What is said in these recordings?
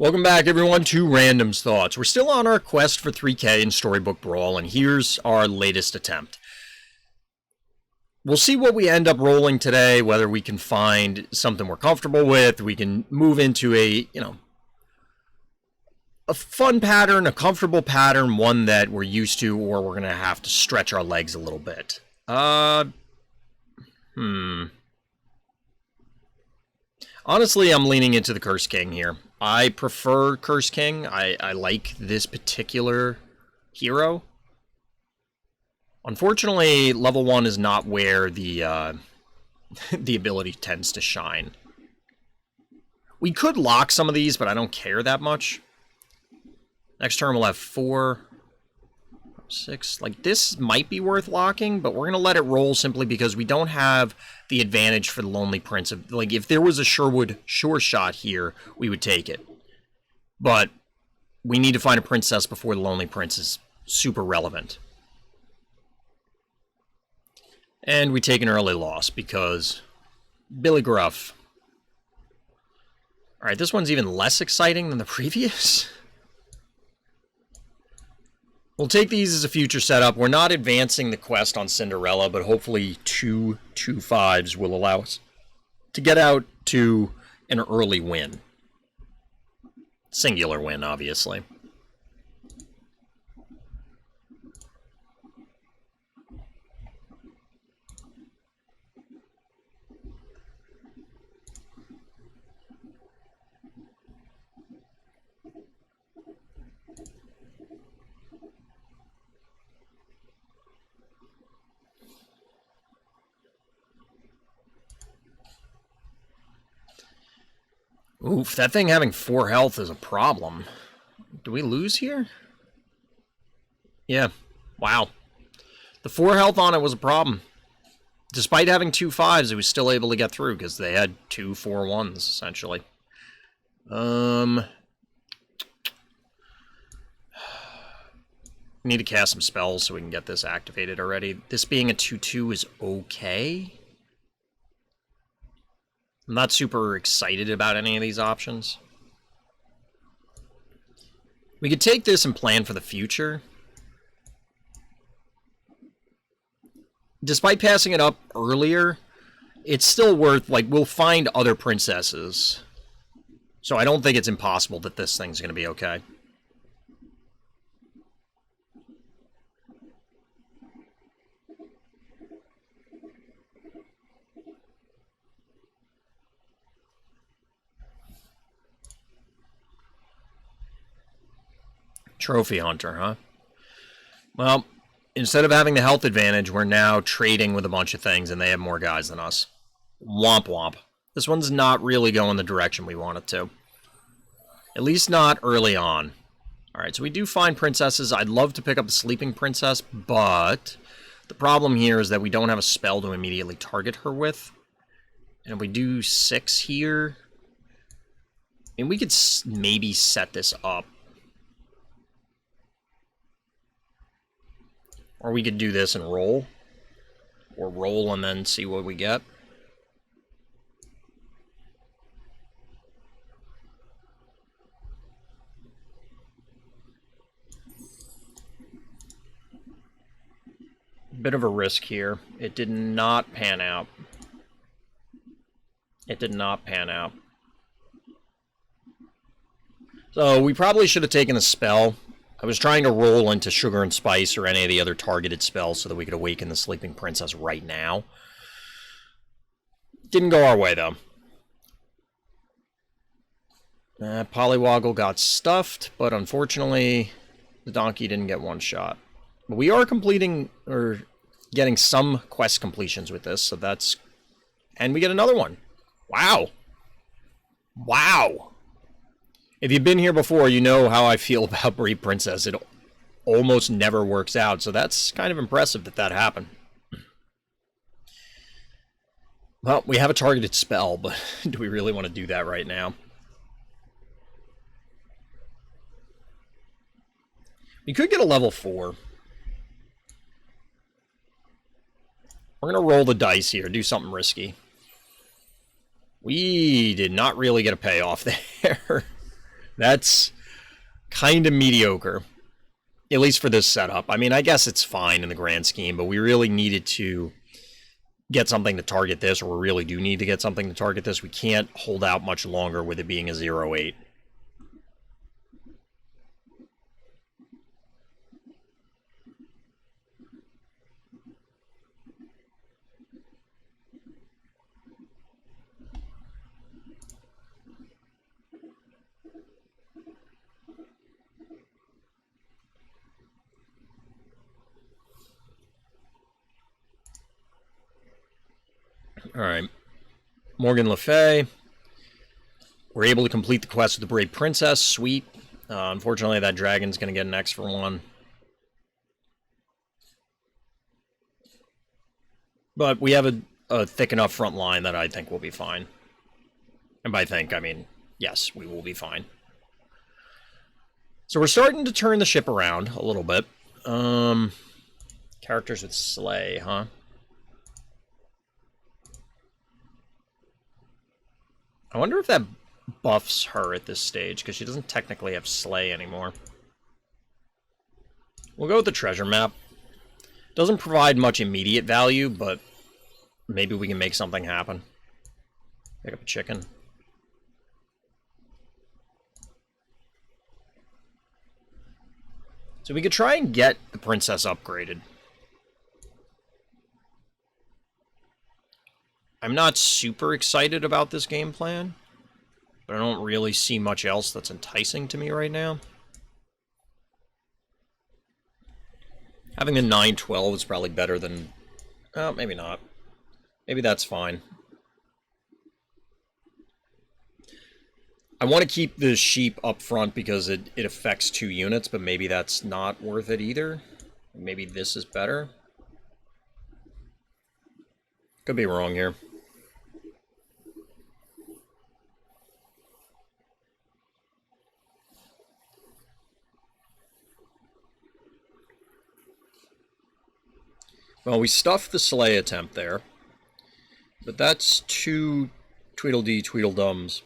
Welcome back, everyone, to Random's Thoughts. We're still on our quest for 3K in Storybook Brawl, and here's our latest attempt. We'll see what we end up rolling today, whether we can find something we're comfortable with, we can move into a fun pattern, a comfortable pattern, one that we're used to, or we're going to have to stretch our legs a little bit. Honestly, I'm leaning into the Curse King here. I prefer Curse King. I like this particular hero. Unfortunately, level 1 is not where the the ability tends to shine. We could lock some of these, but I don't care that much. Next turn we'll have 4, 6. Like, this might be worth locking, but we're going to let it roll simply because we don't have the advantage for the Lonely Prince. Like, if there was a sure shot here, we would take it. But we need to find a princess before the Lonely Prince is super relevant. And we take an early loss because Billy Gruff. Alright, this one's even less exciting than the previous. We'll take these as a future setup. We're not advancing the quest on Cinderella, but hopefully 2/5s will allow us to get out to an early win. Singular win, obviously. Oof, that thing having 4 health is a problem. Do we lose here? Yeah. Wow. The 4 health on it was a problem. Despite having 2 5s, it was still able to get through because they had 2 4 1s, essentially. Need to cast some spells so we can get this activated already. This being a 2/2 is okay. I'm not super excited about any of these options. We could take this and plan for the future. Despite passing it up earlier, it's still worth, like, we'll find other princesses. So I don't think it's impossible that this thing's going to be okay. Trophy Hunter, huh? Well, instead of having the health advantage, we're now trading with a bunch of things, and they have more guys than us. Womp womp. This one's not really going the direction we want it to. At least not early on. Alright, so we do find princesses. I'd love to pick up the Sleeping Princess, but the problem here is that we don't have a spell to immediately target her with. And if we do 6 here, and we could maybe set this up. Or we could do this and roll. Or roll and then see what we get. Bit of a risk here. It did not pan out. It did not pan out. So we probably should have taken the spell. I was trying to roll into Sugar and Spice or any of the other targeted spells so that we could awaken the Sleeping Princess right now. Didn't go our way, though. Polywoggle got stuffed, but unfortunately, the donkey didn't get one shot. But we are completing, or getting some quest completions with this, so that's... And we get another one. Wow! Wow! If you've been here before, you know how I feel about Brave Princess. It almost never works out, so that's kind of impressive that that happened. Well, we have a targeted spell, but do we really want to do that right now? We could get a level 4. We're going to roll the dice here, do something risky. We did not really get a payoff there. That's kind of mediocre, at least for this setup. I mean, I guess it's fine in the grand scheme, but we really needed to get something to target this, or we really do need to get something to target this. We can't hold out much longer with it being a 0-8. Alright. Morgan Le Fay. We're able to complete the quest with the Brave Princess. Sweet. Unfortunately, that dragon's going to get an extra one. But we have a thick enough front line that I think we'll be fine. And by think, I mean, yes, we will be fine. So we're starting to turn the ship around a little bit. Characters with Slay, huh? I wonder if that buffs her at this stage, because she doesn't technically have Slay anymore. We'll go with the treasure map. Doesn't provide much immediate value, but maybe we can make something happen. Pick up a chicken. So we could try and get the princess upgraded. I'm not super excited about this game plan, but I don't really see much else that's enticing to me right now. Having a 9-12 is probably better than... Oh, maybe not. Maybe that's fine. I want to keep the sheep up front because it affects 2 units, but maybe that's not worth it either. Maybe this is better. Could be wrong here. Well, we stuffed the Slay attempt there. But that's 2 Tweedledee Tweedledums.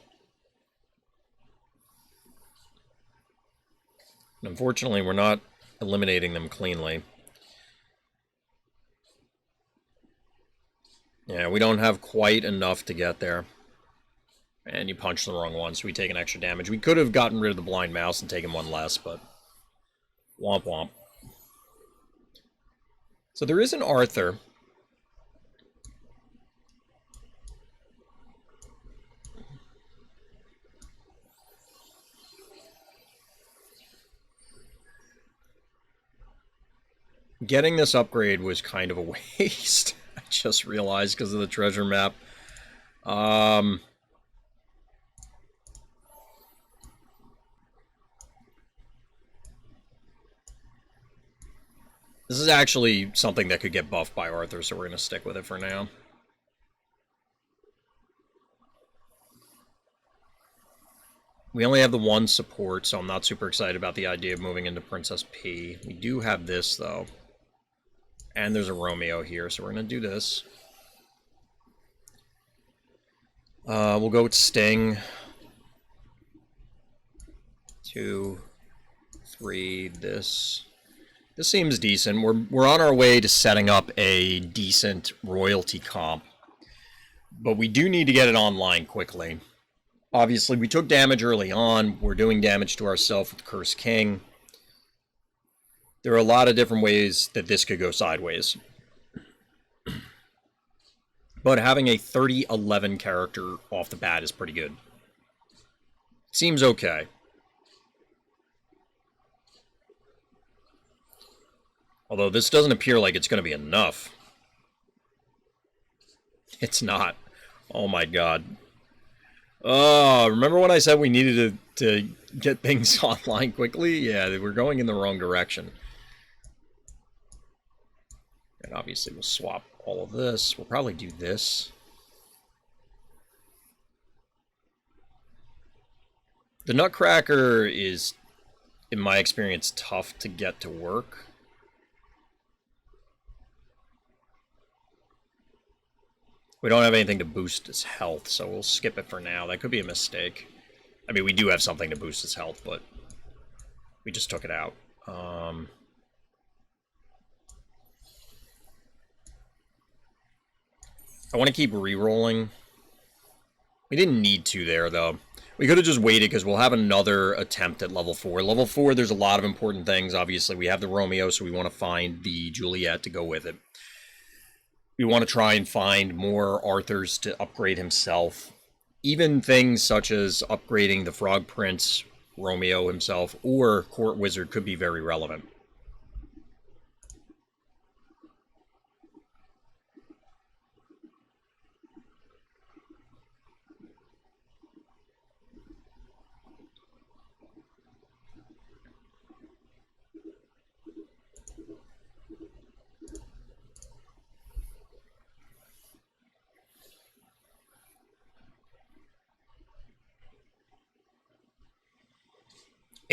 Unfortunately, we're not eliminating them cleanly. Yeah, we don't have quite enough to get there. And you punched the wrong one, so we take an extra damage. We could have gotten rid of the blind mouse and taken one less, but... Womp womp. So there is an Arthur. Getting this upgrade was kind of a waste. I just realized because of the treasure map. This is actually something that could get buffed by Arthur, so we're going to stick with it for now. We only have the one support, so I'm not super excited about the idea of moving into Princess P. We do have this, though. And there's a Romeo here, so we're going to do this. We'll go with Sting. 2, 3, this. This seems decent. We're on our way to setting up a decent royalty comp. But we do need to get it online quickly. Obviously, we took damage early on. We're doing damage to ourselves with Curse King. There are a lot of different ways that this could go sideways. But having a 30-11 character off the bat is pretty good. Seems okay. Although this doesn't appear like it's going to be enough. It's not. Oh my god. Oh, remember when I said we needed to get things online quickly? Yeah, we're going in the wrong direction. And obviously we'll swap all of this. We'll probably do this. The Nutcracker is, in my experience, tough to get to work. We don't have anything to boost his health, so we'll skip it for now. That could be a mistake. I mean, we do have something to boost his health, but we just took it out. I want to keep re-rolling. We didn't need to there, though. We could have just waited, because we'll have another attempt at level 4. Level 4, there's a lot of important things. Obviously, we have the Romeo, so we want to find the Juliet to go with it. We want to try and find more Arthurs to upgrade himself. Even things such as upgrading the Frog Prince, Romeo himself, or Court Wizard could be very relevant.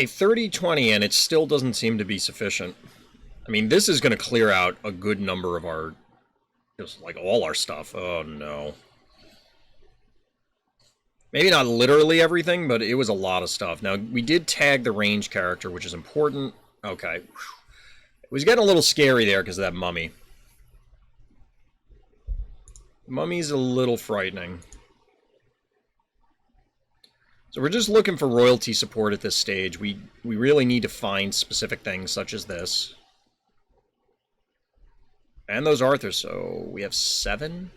A 30-20, and it still doesn't seem to be sufficient. I mean, this is going to clear out a good number of our, just like all our stuff. Oh, no. Maybe not literally everything, but it was a lot of stuff. Now, we did tag the range character, which is important. Okay. It was getting a little scary there because of that mummy. Mummy's a little frightening. So we're just looking for royalty support at this stage. We really need to find specific things such as this. And those Arthurs, so we have 7?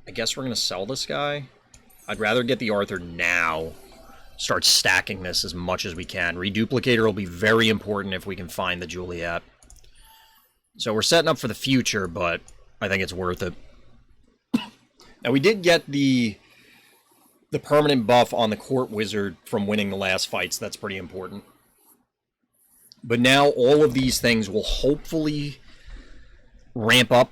I guess we're going to sell this guy. I'd rather get the Arthur now. Start stacking this as much as we can. Reduplicator will be very important if we can find the Juliet. So we're setting up for the future, but I think it's worth it. Now, we did get the permanent buff on the Court Wizard from winning the last fights. That's pretty important. But now all of these things will hopefully ramp up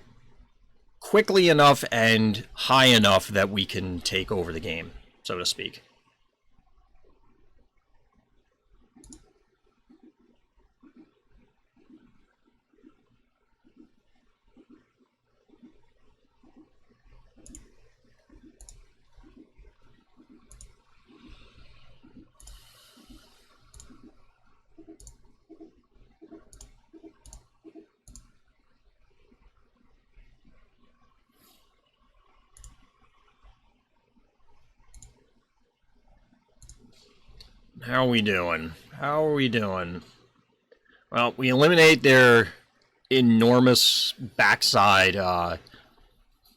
quickly enough and high enough that we can take over the game, so to speak. How are we doing? How are we doing? Well, we eliminate their enormous backside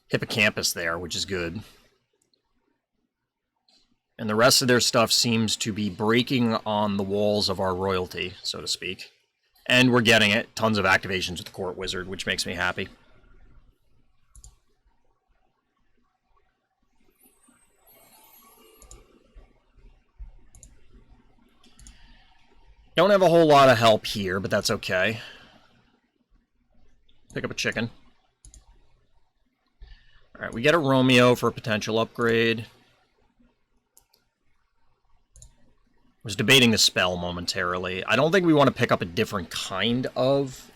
hippocampus there, which is good. And the rest of their stuff seems to be breaking on the walls of our royalty, so to speak. And we're getting it. Tons of activations with the Court Wizard, which makes me happy. Don't have a whole lot of help here, but that's okay. Pick up a chicken. Alright, we get a Romeo for a potential upgrade. Was debating the spell momentarily. I don't think we want to pick up a different kind of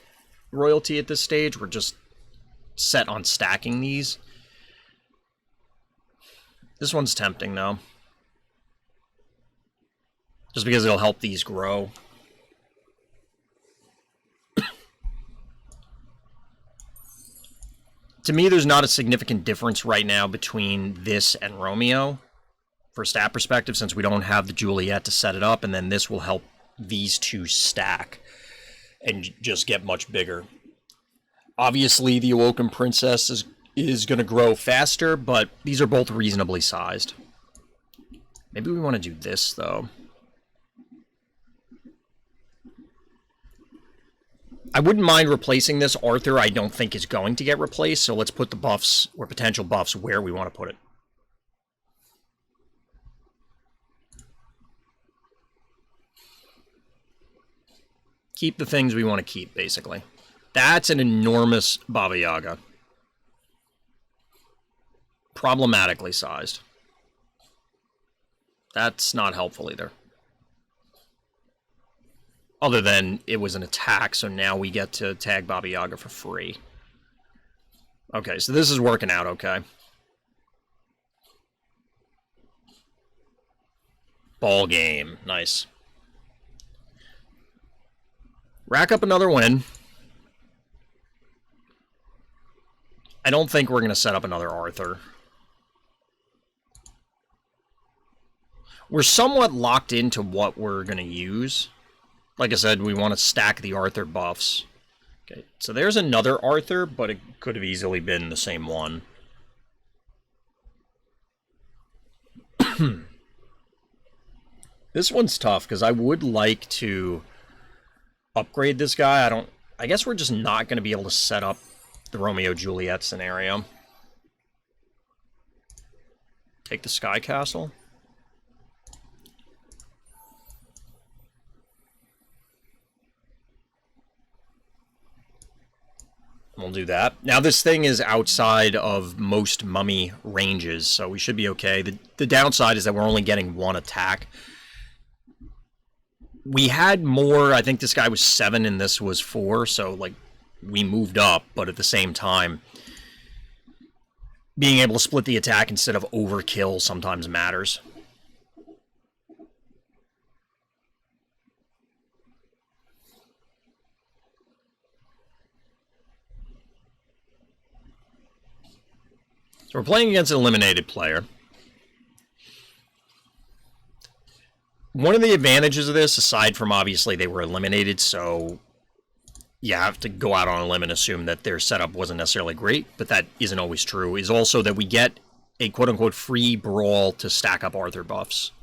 royalty at this stage. We're just set on stacking these. This one's tempting, though. Just because it'll help these grow. To me, there's not a significant difference right now between this and Romeo. For a stat perspective, since we don't have the Juliet to set it up, and then this will help these two stack and just get much bigger. Obviously, the Awoken Princess is going to grow faster, but these are both reasonably sized. Maybe we want to do this, though. I wouldn't mind replacing this. Arthur, I don't think, is going to get replaced, so let's put the buffs, or potential buffs, where we want to put it. Keep the things we want to keep, basically. That's an enormous Baba Yaga. Problematically sized. That's not helpful either. Other than it was an attack, so now we get to tag Baba Yaga for free. Okay, so this is working out okay. Ball game. Nice. Rack up another win. I don't think we're going to set up another Arthur. We're somewhat locked into what we're going to use. Like I said, we want to stack the Arthur buffs. Okay, so there's another Arthur, but it could have easily been the same one. This one's tough, because I would like to upgrade this guy. I guess we're just not going to be able to set up the Romeo-Juliet scenario. Take the Sky Castle. We'll do that. Now, this thing is outside of most mummy ranges, so we should be okay. The downside is that we're only getting one attack. We had more. I think this guy was 7 and this was 4, so, like, we moved up, but at the same time, being able to split the attack instead of overkill sometimes matters. So we're playing against an eliminated player. One of the advantages of this, aside from obviously they were eliminated, so you have to go out on a limb and assume that their setup wasn't necessarily great, but that isn't always true, is also that we get a quote-unquote free brawl to stack up Arthur buffs.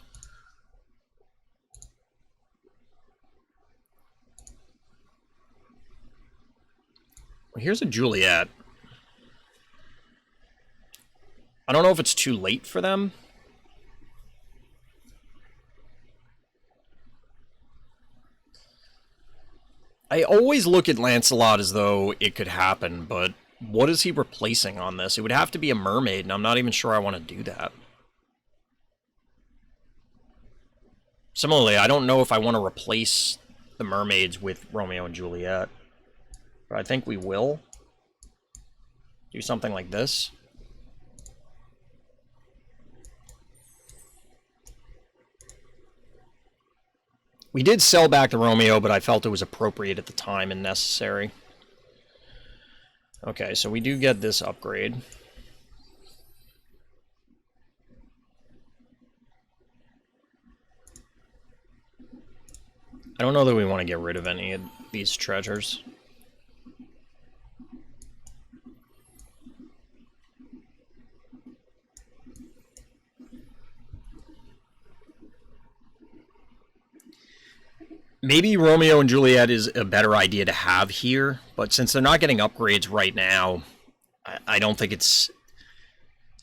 Well, here's a Juliet. I don't know if it's too late for them. I always look at Lancelot as though it could happen, but what is he replacing on this? It would have to be a mermaid, and I'm not even sure I want to do that. Similarly, I don't know if I want to replace the mermaids with Romeo and Juliet, but I think we will. Do something like this. We did sell back to Romeo, but I felt it was appropriate at the time and necessary. Okay, so we do get this upgrade. I don't know that we want to get rid of any of these treasures. Maybe Romeo and Juliet is a better idea to have here, but since they're not getting upgrades right now, I don't think it's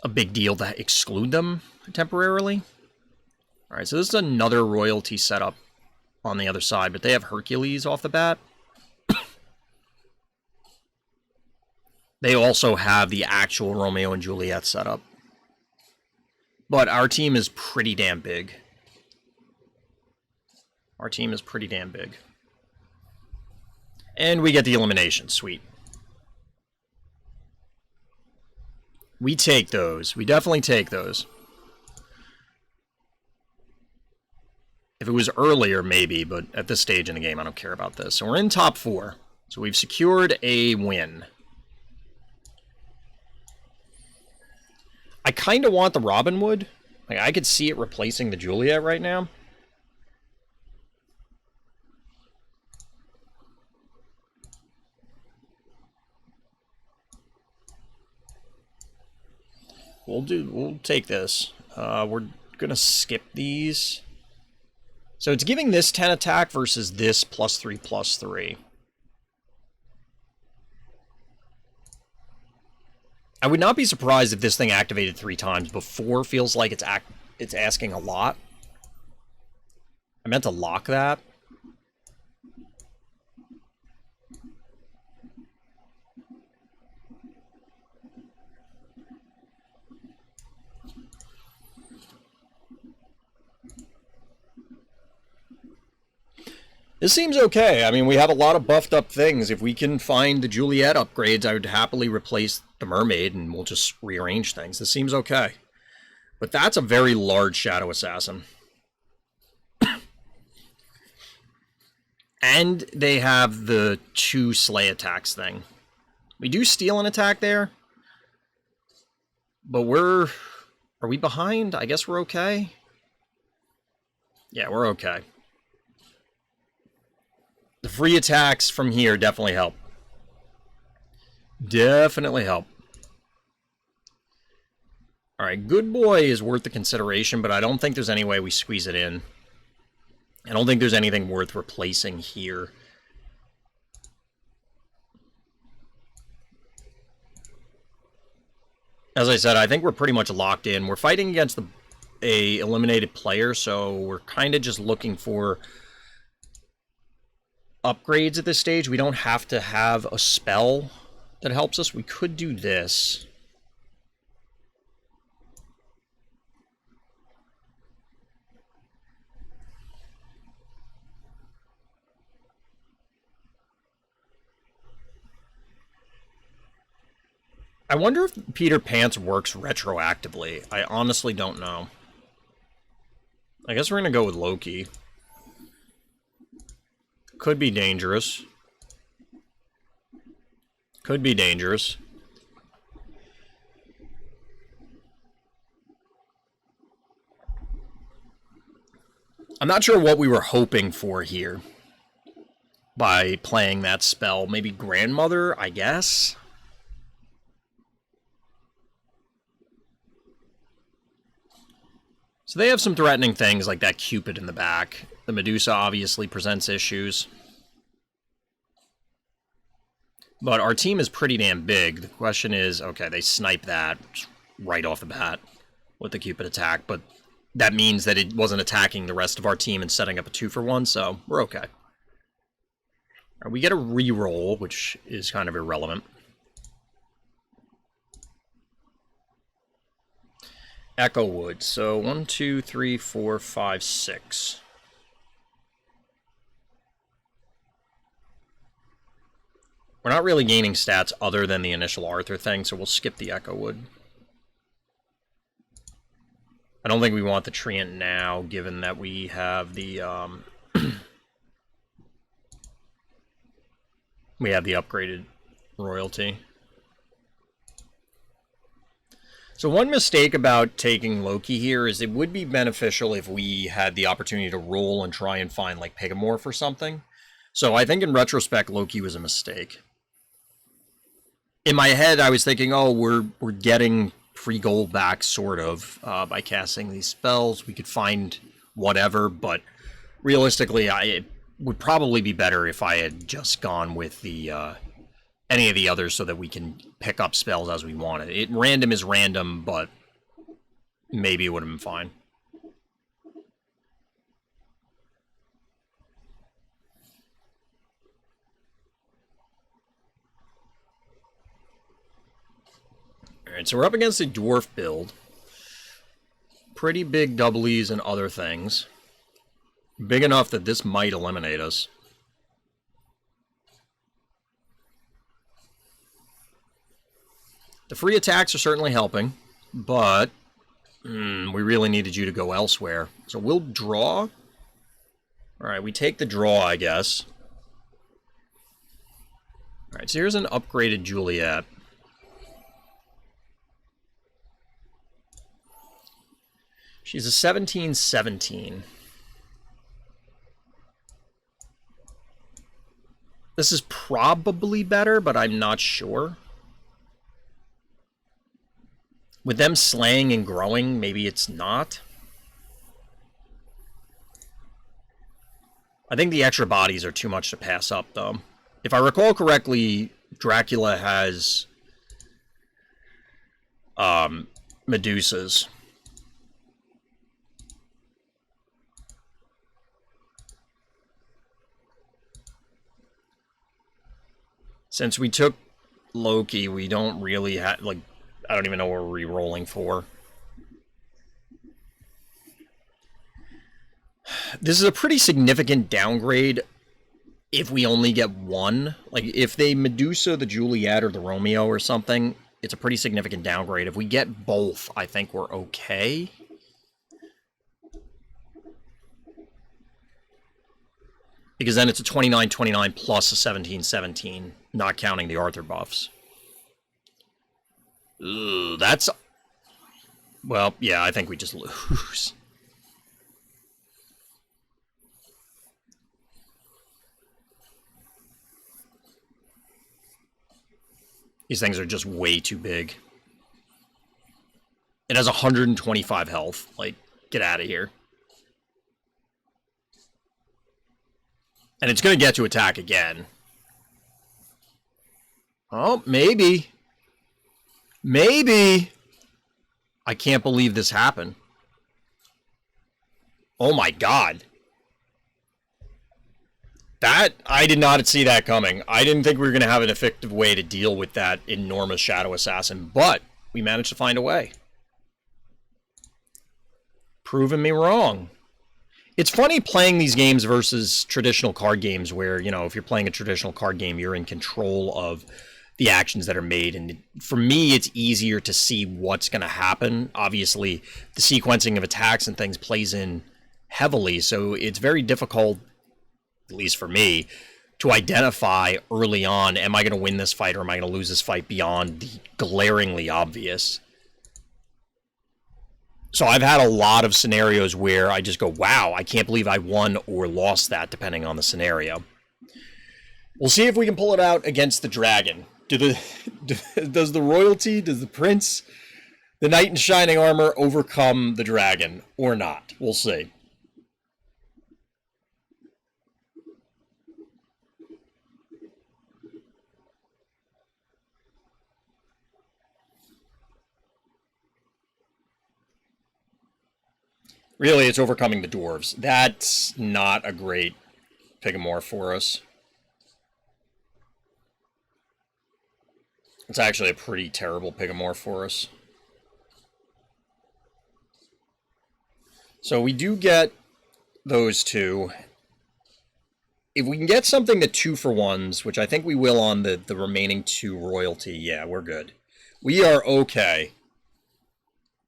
a big deal to exclude them temporarily. Alright, so this is another royalty setup on the other side, but they have Hercules off the bat. They also have the actual Romeo and Juliet setup. But our team is pretty damn big. Our team is pretty damn big. And we get the elimination. Sweet. We take those. We definitely take those. If it was earlier, maybe, but at this stage in the game, I don't care about this. So we're in top 4. So we've secured a win. I kind of want the Robin Hood. Like, I could see it replacing the Juliet right now. We'll take this. We're gonna skip these. So it's giving this 10 attack versus this +3/+3. I would not be surprised if this thing activated 3 times before. Feels like it's asking a lot. I meant to lock that. This seems okay. I mean, we have a lot of buffed up things. If we can find the Juliet upgrades, I would happily replace the Mermaid and we'll just rearrange things. This seems okay. But that's a very large Shadow Assassin. And they have the 2 slay attacks thing. We do steal an attack there. But are we behind? I guess we're okay. Yeah, we're okay. The free attacks from here definitely help. Definitely help. Alright, Good Boy is worth the consideration, but I don't think there's any way we squeeze it in. I don't think there's anything worth replacing here. As I said, I think we're pretty much locked in. We're fighting against a eliminated player, so we're kind of just looking for upgrades at this stage. We don't have to have a spell that helps us. We could do this. I wonder if Peter Pants works retroactively. I honestly don't know. I guess we're going to go with Loki. Could be dangerous. Could be dangerous. I'm not sure what we were hoping for here by playing that spell. Maybe Grandmother, I guess? So they have some threatening things like that Cupid in the back. The Medusa obviously presents issues. But our team is pretty damn big. The question is, okay, they snipe that right off the bat with the Cupid attack, but that means that it wasn't attacking the rest of our team and setting up a 2-for-1, so we're okay. Right, we get a reroll, which is kind of irrelevant. Echo Wood. So 1, 2, 3, 4, 5, 6. We're not really gaining stats other than the initial Arthur thing, so we'll skip the Echo Wood. I don't think we want the Treant now, given that we have the we have the upgraded royalty. So one mistake about taking Loki here is it would be beneficial if we had the opportunity to roll and try and find, like, Pegamorph or something. So I think in retrospect, Loki was a mistake. In my head, I was thinking, oh, we're getting free gold back, sort of, by casting these spells. We could find whatever, but realistically, it would probably be better if I had just gone with the any of the others so that we can pick up spells as we want it. Random is random, but maybe it would have been fine. Alright, so we're up against a dwarf build. Pretty big doublies and other things. Big enough that this might eliminate us. The free attacks are certainly helping, but we really needed you to go elsewhere. So we'll draw. Alright, we take the draw, I guess. Alright, so here's an upgraded Juliet. She's a 17-17. This is probably better, but I'm not sure. With them slaying and growing, maybe it's not. I think the extra bodies are too much to pass up, though. If I recall correctly, Dracula has Medusas. Since we took Loki, we don't really have, like, I don't even know what we're re-rolling for. This is a pretty significant downgrade if we only get one. Like, if they Medusa the Juliet or the Romeo or something, it's a pretty significant downgrade. If we get both, I think we're okay. Because then it's a 29-29 plus a 17-17, not counting the Arthur buffs. Ugh, that's... Well, yeah, I think we just lose. These things are just way too big. It has 125 health. Like, get out of here. And it's going to get to attack again. Oh, maybe. Maybe. I can't believe this happened. Oh my god. That, I did not see that coming. I didn't think we were going to have an effective way to deal with that enormous Shadow Assassin, but we managed to find a way. Proving me wrong. It's funny playing these games versus traditional card games where, you know, if you're playing a traditional card game, you're in control of the actions that are made. And for me, it's easier to see what's going to happen. Obviously, the sequencing of attacks and things plays in heavily, so it's very difficult, at least for me, to identify early on, am I going to win this fight or am I going to lose this fight beyond the glaringly obvious. So I've had a lot of scenarios where I just go, wow, I can't believe I won or lost that, depending on the scenario. We'll see if we can pull it out against the dragon. Does the royalty, does the prince, the knight in shining armor overcome the dragon or not? We'll see. Really, it's overcoming the dwarves. That's not a great Pigmore for us. It's actually a pretty terrible Pigmore for us. So we do get those two. If we can get something that 2-for-1s, which I think we will on the remaining 2 royalty, yeah, we're good. We are okay.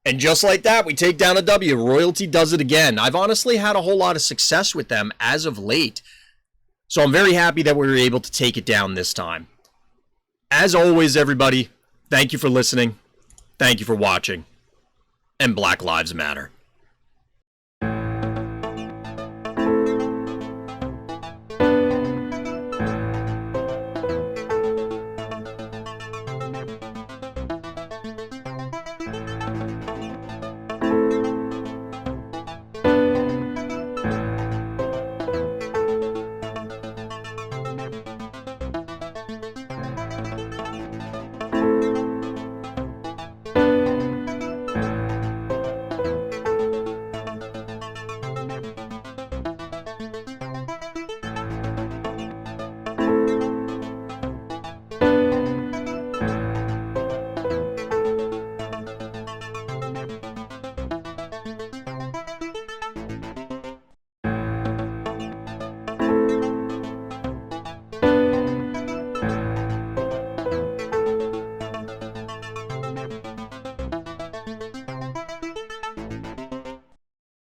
And just like that, we take down a W. Royalty does it again. I've honestly had a whole lot of success with them as of late. So I'm very happy that we were able to take it down this time. As always, everybody, thank you for listening. Thank you for watching. And Black Lives Matter.